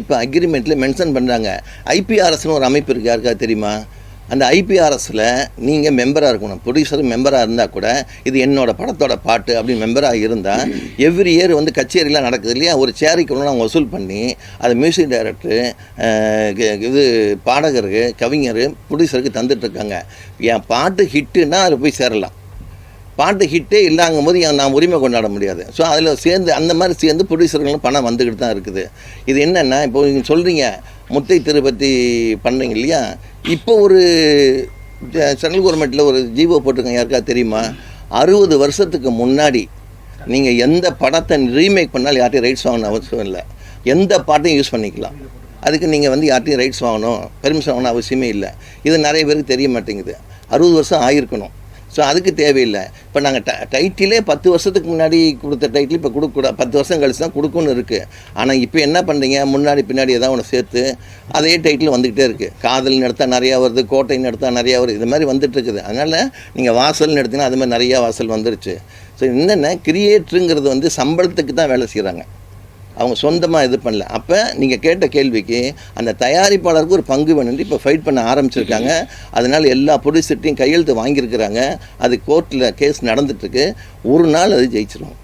இப்போ அக்ரிமெண்ட்டில் மென்ஷன் பண்ணுறாங்க. ஐபிஆர்எஸ்னு ஒரு அமைப்பு இருக்குது, யாருக்கா தெரியுமா? அந்த ஐபிஆர்எஸில் நீங்கள் மெம்பராக இருக்கணும். ப்ரொடியூசர் மெம்பராக இருந்தால் கூட இது என்னோட படத்தோட பாட்டு அப்படின்னு மெம்பராக இருந்தால் எவ்ரி இயர் வந்து கச்சேரிலாம் நடக்குது இல்லையா, ஒரு சேரிக்கு ஒன்று அவங்க வசூல் பண்ணி அது மியூசிக் டைரக்டரு, இது பாடகருக்கு, கவிஞர், ப்ரொடியூசருக்கு தந்துட்டுருக்காங்க. என் பாட்டு ஹிட்டுன்னா அதில் போய் சேரலாம். பாட்டு ஹிட்டே இல்லாங்கும் போது நான் உரிமை கொண்டாட முடியாது. ஸோ அதில் சேர்ந்து அந்த மாதிரி சேர்ந்து ப்ரொடியூசர்களும் பணம் வந்துக்கிட்டு தான் இருக்குது. இது என்னென்னா, இப்போ நீங்கள் சொல்கிறீங்க முத்தை திருப்பதி பண்ணுறீங்க இல்லையா, இப்போ ஒரு சென்ட்ரல் கவர்மெண்ட்டில் ஒரு ஜீவோ போட்டிருக்கேன், யாருக்கா தெரியுமா? 60 வருஷத்துக்கு முன்னாடி நீங்கள் எந்த படத்தை ரீமேக் பண்ணாலும் யார்ட்டையும் ரைட்ஸ் வாங்கணும் அவசியம் இல்லை. எந்த பாட்டையும் யூஸ் பண்ணிக்கலாம். அதுக்கு நீங்கள் வந்து யார்ட்டையும் ரைட்ஸ் வாங்கணும், பெர்மிஷன் வாங்கணும் அவசியமே இல்லை. இது நிறைய பேருக்கு தெரிய மாட்டேங்குது. 60 வருஷம் ஆகிருக்கணும். ஸோ அதுக்கு தேவையில்லை. இப்போ நாங்கள் டைட்டிலே 10 வருஷத்துக்கு முன்னாடி கொடுத்த டைட்டில் இப்போ கொடுக்கூடாது, 10 வருஷம் கழிச்சு தான் கொடுக்கணும்னு இருக்குது. ஆனால் இப்போ என்ன பண்ணுறீங்க, முன்னாடி பின்னாடி ஏதாவது ஒன்று சேர்த்து அதே டைட்டில் வந்துக்கிட்டே இருக்குது. காதல்னு எடுத்தால் நிறையா வருது, கோட்டைன்னு எடுத்தால் நிறையா வருது, இது மாதிரி வந்துட்டுருக்குது. அதனால் நீங்கள் வாசல்னு எடுத்திங்கன்னா அது மாதிரி நிறையா வாசல் வந்துருச்சு. ஸோ என்னென்ன கிரியேட்டருங்கிறது வந்து சம்பளத்துக்கு தான் வேலை செய்கிறாங்க, அவங்க சொந்தமாக இது பண்ணல. அப்போ நீங்கள் கேட்ட கேள்விக்கு அந்த தயாரிப்பாளருக்கு ஒரு பங்கு வேணும்னு இப்போ ஃபைட் பண்ண ஆரம்பிச்சிருக்காங்க. அதனால் எல்லா ப்ரொடியூசர்ட்டையும் கையெழுத்து வாங்கியிருக்கிறாங்க. அது கோர்ட்டில் கேஸ் நடந்துகிட்ருக்கு. ஒரு நாள் அது ஜெயிச்சிடும்.